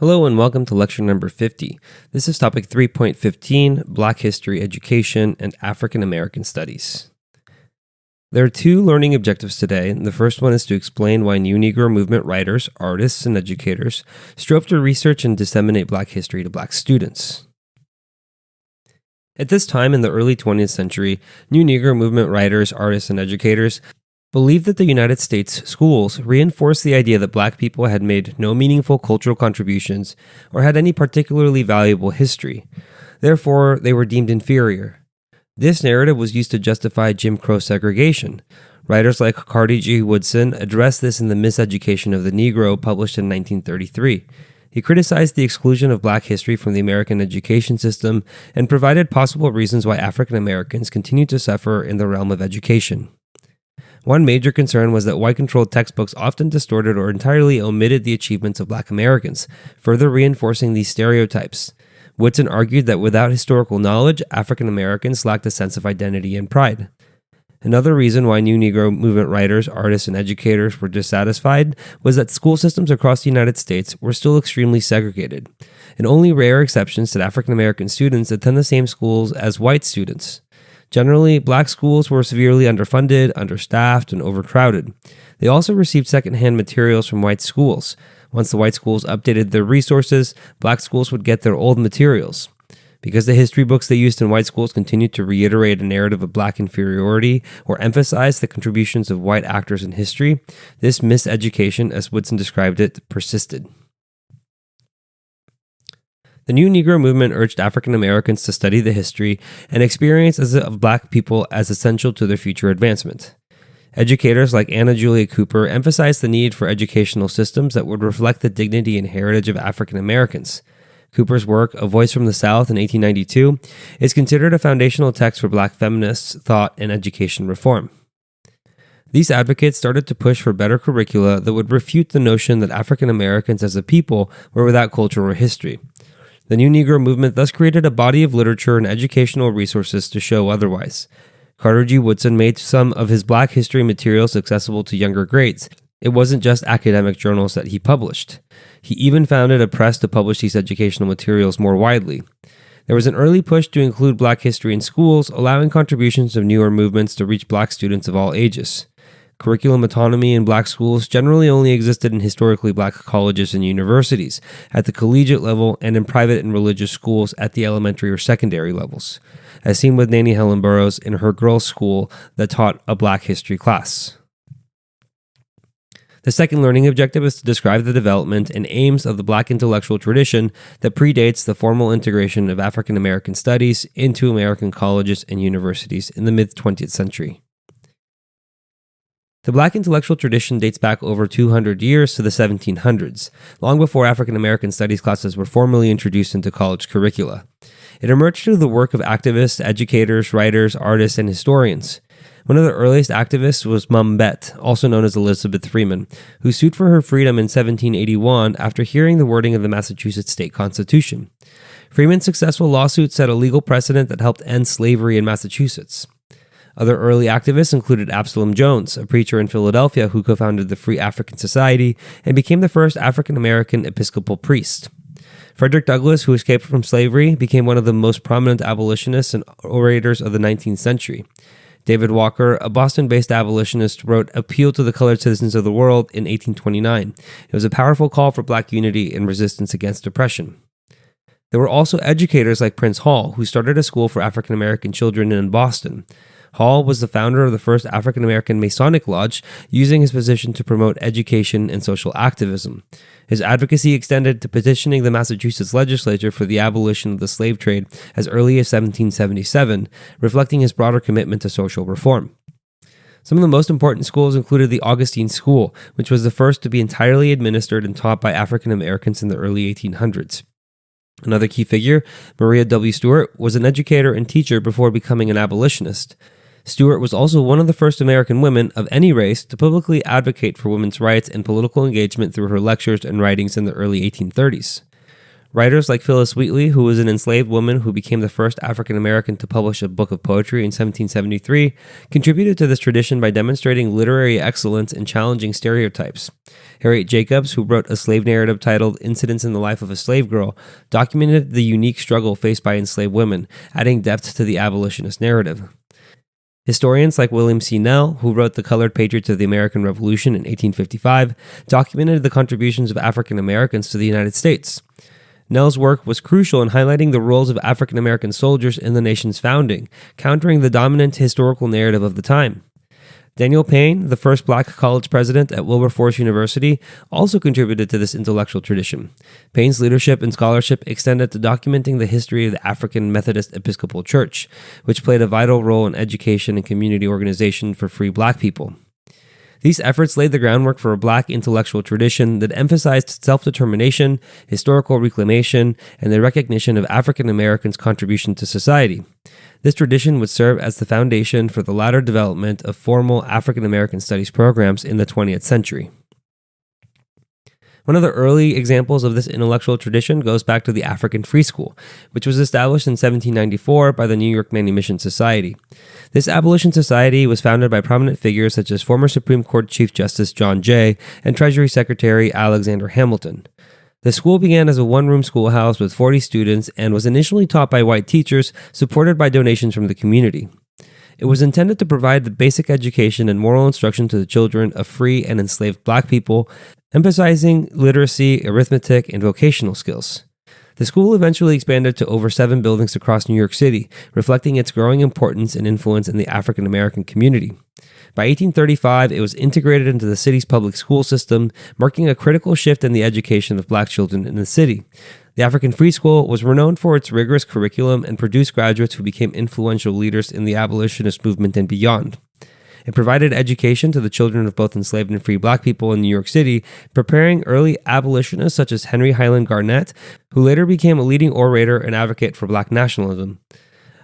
Hello and welcome to lecture number 50. This is topic 3.15, Black History Education and African American Studies. There are two learning objectives today. The first one is to explain why new Negro Movement writers, artists, and educators strove to research and disseminate Black history to Black students. At this time in the early 20th century, new Negro Movement writers, artists, and educators believed that the United States schools reinforced the idea that Black people had made no meaningful cultural contributions or had any particularly valuable history. Therefore, they were deemed inferior. This narrative was used to justify Jim Crow segregation. Writers like Carter G. Woodson addressed this in The Miseducation of the Negro, published in 1933. He criticized the exclusion of Black history from the American education system and provided possible reasons why African Americans continued to suffer in the realm of education. One major concern was that white-controlled textbooks often distorted or entirely omitted the achievements of Black Americans, further reinforcing these stereotypes. Woodson argued that without historical knowledge, African Americans lacked a sense of identity and pride. Another reason why new Negro Movement writers, artists, and educators were dissatisfied was that school systems across the United States were still extremely segregated, and only rare exceptions did African American students attend the same schools as white students. Generally, Black schools were severely underfunded, understaffed, and overcrowded. They also received secondhand materials from white schools. Once the white schools updated their resources, Black schools would get their old materials. Because the history books they used in white schools continued to reiterate a narrative of Black inferiority or emphasize the contributions of white actors in history, this miseducation, as Woodson described it, persisted. The new Negro Movement urged African Americans to study the history and experiences of Black people as essential to their future advancement. Educators like Anna Julia Cooper emphasized the need for educational systems that would reflect the dignity and heritage of African Americans. Cooper's work, A Voice from the South in 1892, is considered a foundational text for Black feminists' thought and education reform. These advocates started to push for better curricula that would refute the notion that African Americans as a people were without culture or history. The new Negro Movement thus created a body of literature and educational resources to show otherwise. Carter G. Woodson made some of his Black history materials accessible to younger grades. It wasn't just academic journals that he published. He even founded a press to publish these educational materials more widely. There was an early push to include Black history in schools, allowing contributions of newer movements to reach Black students of all ages. Curriculum autonomy in Black schools generally only existed in historically Black colleges and universities, at the collegiate level, and in private and religious schools at the elementary or secondary levels, as seen with Nannie Helen Burroughs in her girls' school that taught a Black history class. The second learning objective is to describe the development and aims of the Black intellectual tradition that predates the formal integration of African American studies into American colleges and universities in the mid-20th century. The Black intellectual tradition dates back over 200 years to the 1700s, long before African American studies classes were formally introduced into college curricula. It emerged through the work of activists, educators, writers, artists, and historians. One of the earliest activists was Mum Bet, also known as Elizabeth Freeman, who sued for her freedom in 1781 after hearing the wording of the Massachusetts state constitution. Freeman's successful lawsuit set a legal precedent that helped end slavery in Massachusetts. Other early activists included Absalom Jones, a preacher in Philadelphia who co-founded the Free African Society and became the first African-American Episcopal priest. Frederick Douglass, who escaped from slavery, became one of the most prominent abolitionists and orators of the 19th century. David Walker, a Boston-based abolitionist, wrote Appeal to the Colored Citizens of the World in 1829. It was a powerful call for Black unity and resistance against oppression. There were also educators like Prince Hall, who started a school for African-American children in Boston. Hall was the founder of the first African-American Masonic Lodge, using his position to promote education and social activism. His advocacy extended to petitioning the Massachusetts legislature for the abolition of the slave trade as early as 1777, reflecting his broader commitment to social reform. Some of the most important schools included the Augustine School, which was the first to be entirely administered and taught by African Americans in the early 1800s. Another key figure, Maria W. Stewart, was an educator and teacher before becoming an abolitionist. Stewart was also one of the first American women of any race to publicly advocate for women's rights and political engagement through her lectures and writings in the early 1830s. Writers like Phyllis Wheatley, who was an enslaved woman who became the first African American to publish a book of poetry in 1773, contributed to this tradition by demonstrating literary excellence and challenging stereotypes. Harriet Jacobs, who wrote a slave narrative titled Incidents in the Life of a Slave Girl, documented the unique struggle faced by enslaved women, adding depth to the abolitionist narrative. Historians like William C. Nell, who wrote The Colored Patriots of the American Revolution in 1855, documented the contributions of African Americans to the United States. Nell's work was crucial in highlighting the roles of African American soldiers in the nation's founding, countering the dominant historical narrative of the time. Daniel Payne, the first black college president at Wilberforce University, also contributed to this intellectual tradition. Payne's leadership and scholarship extended to documenting the history of the African Methodist Episcopal Church, which played a vital role in education and community organization for free black people. These efforts laid the groundwork for a black intellectual tradition that emphasized self-determination, historical reclamation, and the recognition of African Americans' contribution to society. This tradition would serve as the foundation for the latter development of formal African American studies programs in the 20th century. One of the early examples of this intellectual tradition goes back to the African Free School, which was established in 1794 by the New York Manumission Society. This abolition society was founded by prominent figures such as former Supreme Court Chief Justice John Jay and Treasury Secretary Alexander Hamilton. The school began as a one-room schoolhouse with 40 students and was initially taught by white teachers, supported by donations from the community. It was intended to provide the basic education and moral instruction to the children of free and enslaved black people, emphasizing literacy, arithmetic, and vocational skills. The school eventually expanded to over 7 buildings across New York City, reflecting its growing importance and influence in the African American community. By 1835, it was integrated into the city's public school system, marking a critical shift in the education of black children in the city. The African Free School was renowned for its rigorous curriculum and produced graduates who became influential leaders in the abolitionist movement and beyond. It provided education to the children of both enslaved and free black people in New York City, preparing early abolitionists such as Henry Highland Garnett, who later became a leading orator and advocate for black nationalism.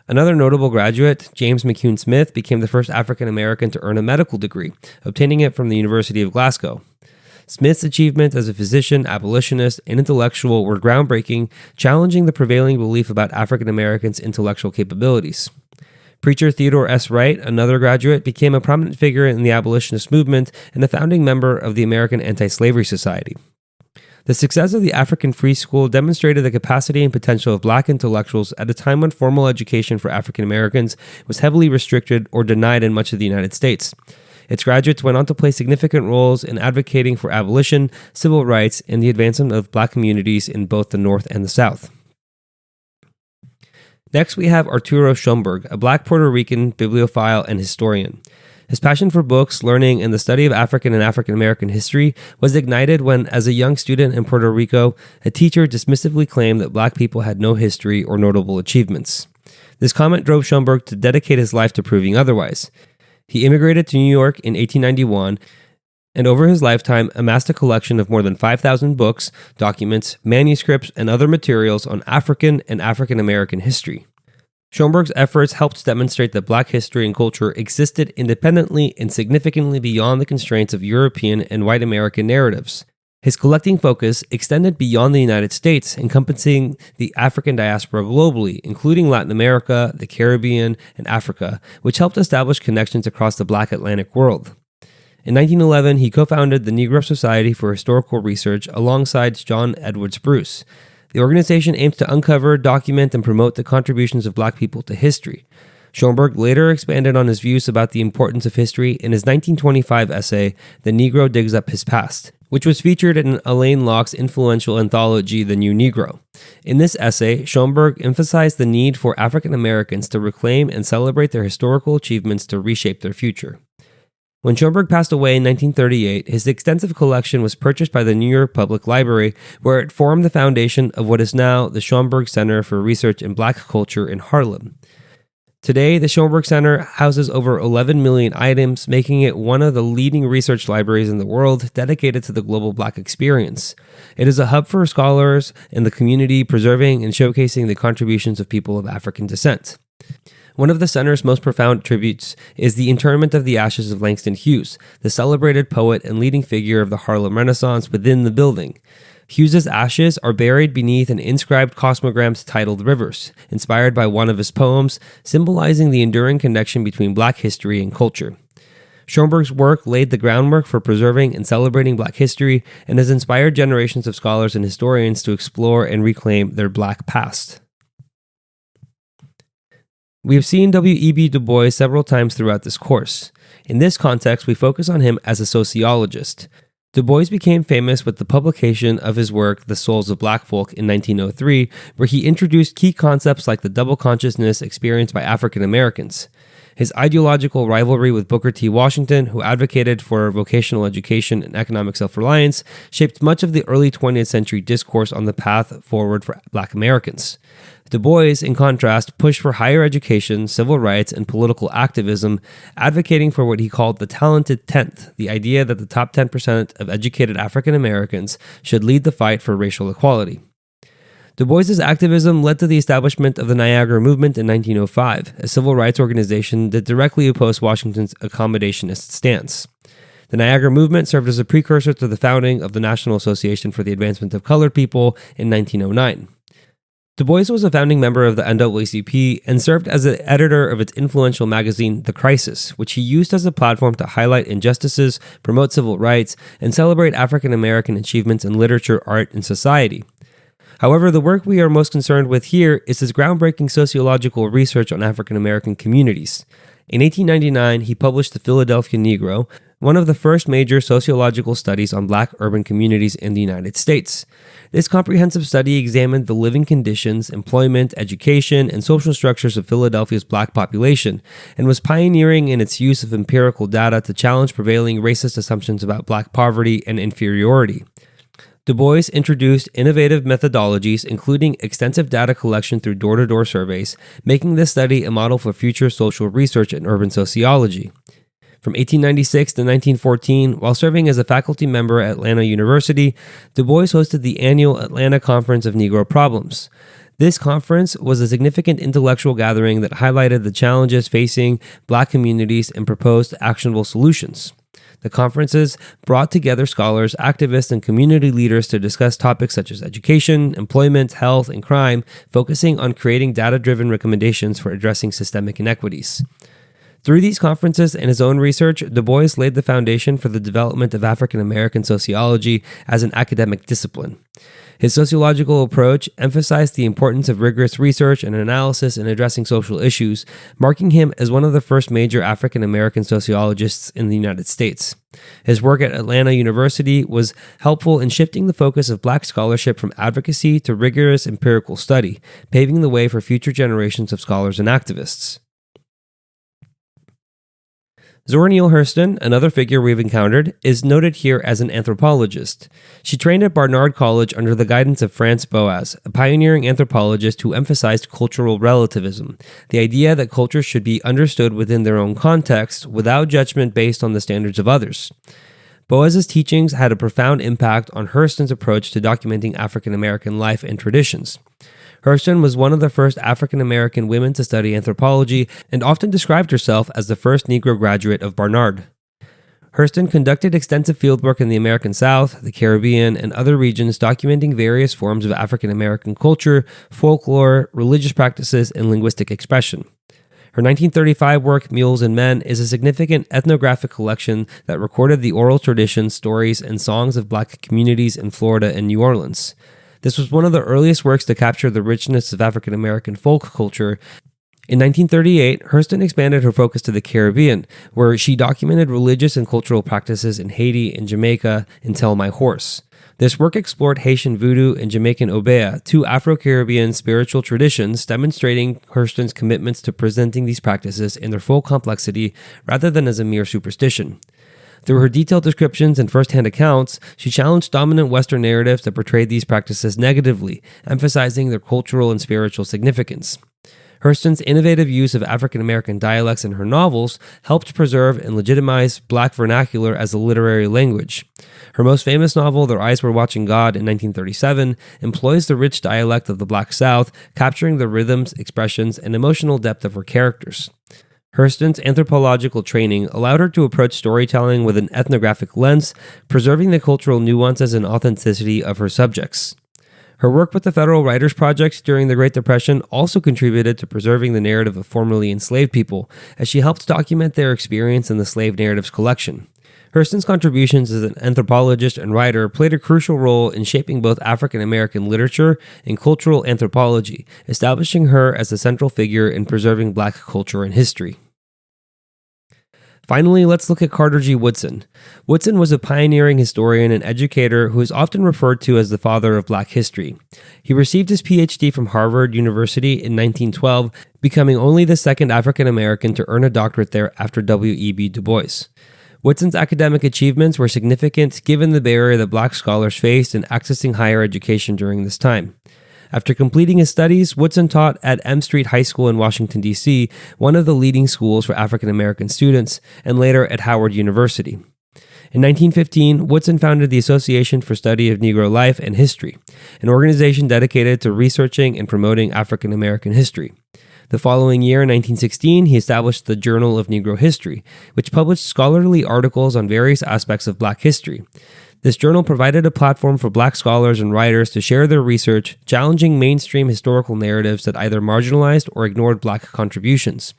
Another notable graduate, James McCune Smith, became the first African American to earn a medical degree, obtaining it from the University of Glasgow. Smith's achievements as a physician, abolitionist, and intellectual were groundbreaking, challenging the prevailing belief about African Americans' intellectual capabilities. Preacher Theodore S. Wright, another graduate, became a prominent figure in the abolitionist movement and a founding member of the American Anti-Slavery Society. The success of the African Free School demonstrated the capacity and potential of black intellectuals at a time when formal education for African Americans was heavily restricted or denied in much of the United States. Its graduates went on to play significant roles in advocating for abolition, civil rights, and the advancement of black communities in both the North and the South. Next, we have Arturo Schomburg, a black Puerto Rican bibliophile and historian. His passion for books, learning, and the study of African and African American history was ignited when, as a young student in Puerto Rico, a teacher dismissively claimed that black people had no history or notable achievements. This comment drove Schomburg to dedicate his life to proving otherwise. He immigrated to New York in 1891 and over his lifetime amassed a collection of more than 5,000 books, documents, manuscripts, and other materials on African and African American history. Schomburg's efforts helped demonstrate that black history and culture existed independently and significantly beyond the constraints of European and white American narratives. His collecting focus extended beyond the United States, encompassing the African diaspora globally, including Latin America, the Caribbean, and Africa, which helped establish connections across the Black Atlantic world. In 1911, he co-founded the Negro Society for Historical Research alongside John Edwards Bruce. The organization aims to uncover, document, and promote the contributions of black people to history. Schomburg later expanded on his views about the importance of history in his 1925 essay, The Negro Digs Up His Past, which was featured in Alain Locke's influential anthology, The New Negro. In this essay, Schomburg emphasized the need for African Americans to reclaim and celebrate their historical achievements to reshape their future. When Schomburg passed away in 1938, his extensive collection was purchased by the New York Public Library, where it formed the foundation of what is now the Schomburg Center for Research in Black Culture in Harlem. Today, the Schomburg Center houses over 11 million items, making it one of the leading research libraries in the world dedicated to the global Black experience. It is a hub for scholars and the community, preserving and showcasing the contributions of people of African descent. One of the center's most profound tributes is the interment of the ashes of Langston Hughes, the celebrated poet and leading figure of the Harlem Renaissance, within the building. Hughes's ashes are buried beneath an inscribed cosmogram titled Rivers, inspired by one of his poems, symbolizing the enduring connection between Black history and culture. Schomburg's work laid the groundwork for preserving and celebrating Black history and has inspired generations of scholars and historians to explore and reclaim their Black past. We have seen W.E.B. Du Bois several times throughout this course. In this context, we focus on him as a sociologist. Du Bois became famous with the publication of his work, The Souls of Black Folk, in 1903, where he introduced key concepts like the double consciousness experienced by African Americans. His ideological rivalry with Booker T. Washington, who advocated for vocational education and economic self-reliance, shaped much of the early 20th century discourse on the path forward for Black Americans. Du Bois, in contrast, pushed for higher education, civil rights, and political activism, advocating for what he called the talented tenth, the idea that the top 10% of educated African Americans should lead the fight for racial equality. Du Bois's activism led to the establishment of the Negro Movement in 1905, a civil rights organization that directly opposed Washington's accommodationist stance. The Negro Movement served as a precursor to the founding of the National Association for the Advancement of Colored People in 1909. Du Bois was a founding member of the NAACP and served as the editor of its influential magazine, The Crisis, which he used as a platform to highlight injustices, promote civil rights, and celebrate African American achievements in literature, art, and society. However, the work we are most concerned with here is his groundbreaking sociological research on African American communities. In 1899, he published The Philadelphia Negro, one of the first major sociological studies on Black urban communities in the United States. This comprehensive study examined the living conditions, employment, education, and social structures of Philadelphia's Black population, and was pioneering in its use of empirical data to challenge prevailing racist assumptions about Black poverty and inferiority. Du Bois introduced innovative methodologies, including extensive data collection through door-to-door surveys, making this study a model for future social research in urban sociology. From 1896 to 1914, while serving as a faculty member at Atlanta University, Du Bois hosted the annual Atlanta Conference of Negro Problems. This conference was a significant intellectual gathering that highlighted the challenges facing Black communities and proposed actionable solutions. The conferences brought together scholars, activists, and community leaders to discuss topics such as education, employment, health, and crime, focusing on creating data-driven recommendations for addressing systemic inequities. Through these conferences and his own research, Du Bois laid the foundation for the development of African American sociology as an academic discipline. His sociological approach emphasized the importance of rigorous research and analysis in addressing social issues, marking him as one of the first major African American sociologists in the United States. His work at Atlanta University was helpful in shifting the focus of Black scholarship from advocacy to rigorous empirical study, paving the way for future generations of scholars and activists. Zora Neale Hurston, another figure we've encountered, is noted here as an anthropologist. She trained at Barnard College under the guidance of Bois, a pioneering anthropologist who emphasized cultural relativism, the idea that cultures should be understood within their own context without judgment based on the standards of others. Boas's teachings had a profound impact on Hurston's approach to documenting African American life and traditions. Hurston was one of the first African American women to study anthropology and often described herself as the first Negro graduate of Barnard. Hurston conducted extensive fieldwork in the American South, the Caribbean, and other regions documenting various forms of African American culture, folklore, religious practices, and linguistic expression. Her 1935 work, Mules and Men, is a significant ethnographic collection that recorded the oral traditions, stories, and songs of Black communities in Florida and New Orleans. This was one of the earliest works to capture the richness of African American folk culture. In 1938, Hurston expanded her focus to the Caribbean, where she documented religious and cultural practices in Haiti and Jamaica in Tell My Horse. This work explored Haitian voodoo and Jamaican obeah, two Afro-Caribbean spiritual traditions, demonstrating Hurston's commitments to presenting these practices in their full complexity rather than as a mere superstition. Through her detailed descriptions and first-hand accounts, she challenged dominant Western narratives that portrayed these practices negatively, emphasizing their cultural and spiritual significance. Hurston's innovative use of African American dialects in her novels helped preserve and legitimize Black vernacular as a literary language. Her most famous novel, Their Eyes Were Watching God in 1937, employs the rich dialect of the Black South, capturing the rhythms, expressions, and emotional depth of her characters. Hurston's anthropological training allowed her to approach storytelling with an ethnographic lens, preserving the cultural nuances and authenticity of her subjects. Her work with the Federal Writers Project during the Great Depression also contributed to preserving the narrative of formerly enslaved people, as she helped document their experience in the Slave Narratives collection. Hurston's contributions as an anthropologist and writer played a crucial role in shaping both African American literature and cultural anthropology, establishing her as a central figure in preserving Black culture and history. Finally, let's look at Carter G. Woodson. Woodson was a pioneering historian and educator who is often referred to as the father of Black history. He received his PhD from Harvard University in 1912, becoming only the second African American to earn a doctorate there after W.E.B. Du Bois. Woodson's academic achievements were significant given the barrier that Black scholars faced in accessing higher education during this time. After completing his studies, Woodson taught at M Street High School in Washington, D.C., one of the leading schools for African American students, and later at Howard University. In 1915, Woodson founded the Association for Study of Negro Life and History, an organization dedicated to researching and promoting African American history. The following year, in 1916, he established the Journal of Negro History, which published scholarly articles on various aspects of Black history. This journal provided a platform for Black scholars and writers to share their research, challenging mainstream historical narratives that either marginalized or ignored Black contributions.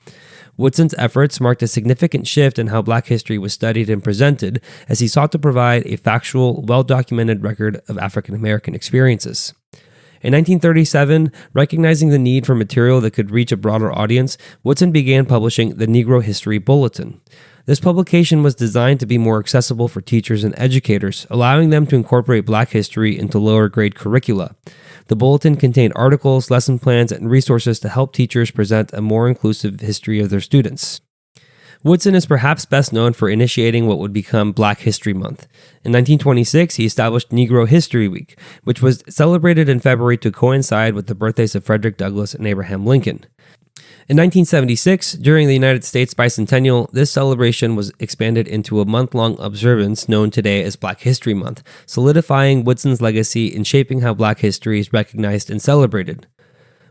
Woodson's efforts marked a significant shift in how Black history was studied and presented, as he sought to provide a factual, well-documented record of African American experiences. In 1937, recognizing the need for material that could reach a broader audience, Woodson began publishing the Negro History Bulletin. This publication was designed to be more accessible for teachers and educators, allowing them to incorporate Black history into lower grade curricula. The bulletin contained articles, lesson plans, and resources to help teachers present a more inclusive history of their students. Woodson is perhaps best known for initiating what would become Black History Month. In 1926, he established Negro History Week, which was celebrated in February to coincide with the birthdays of Frederick Douglass and Abraham Lincoln. In 1976, during the United States bicentennial, this celebration was expanded into a month-long observance known today as Black History Month, solidifying Woodson's legacy in shaping how Black history is recognized and celebrated.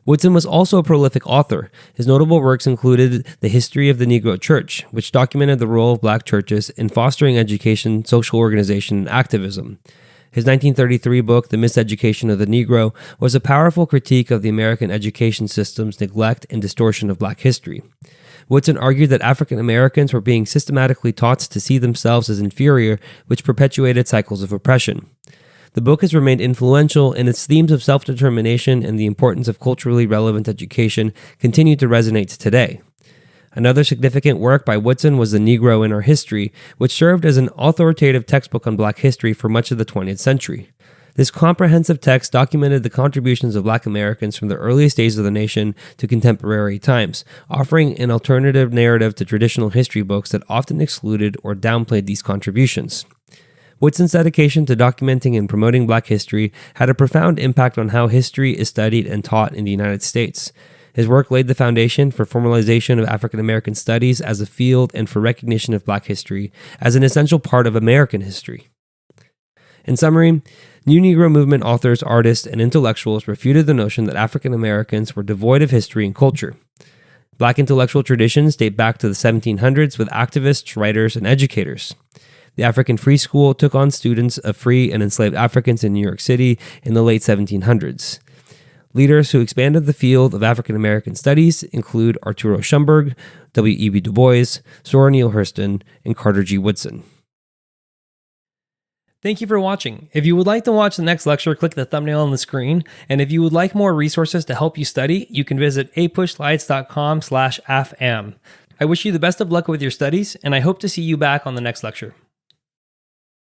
Woodson was also a prolific author. His notable works included The History of the Negro Church, which documented the role of Black churches in fostering education, social organization, and activism. His 1933 book, The Miseducation of the Negro, was a powerful critique of the American education system's neglect and distortion of Black history. Woodson argued that African Americans were being systematically taught to see themselves as inferior, which perpetuated cycles of oppression. The book has remained influential, and its themes of self-determination and the importance of culturally relevant education continue to resonate today. Another significant work by Woodson was The Negro in Our History, which served as an authoritative textbook on Black history for much of the 20th century. This comprehensive text documented the contributions of Black Americans from the earliest days of the nation to contemporary times, offering an alternative narrative to traditional history books that often excluded or downplayed these contributions. Woodson's dedication to documenting and promoting Black history had a profound impact on how history is studied and taught in the United States. His work laid the foundation for formalization of African American studies as a field and for recognition of Black history as an essential part of American history. In summary, New Negro Movement authors, artists, and intellectuals refuted the notion that African Americans were devoid of history and culture. Black intellectual traditions date back to the 1700s with activists, writers, and educators. The African Free School took on students of free and enslaved Africans in New York City in the late 1700s. Leaders who expanded the field of African American studies include Arturo Schomburg, W.E.B. Du Bois, Zora Neale Hurston, and Carter G. Woodson. Thank you for watching. If you would like to watch the next lecture, click the thumbnail on the screen. And if you would like more resources to help you study, you can visit apushlights.com/AFAM. I wish you the best of luck with your studies, and I hope to see you back on the next lecture.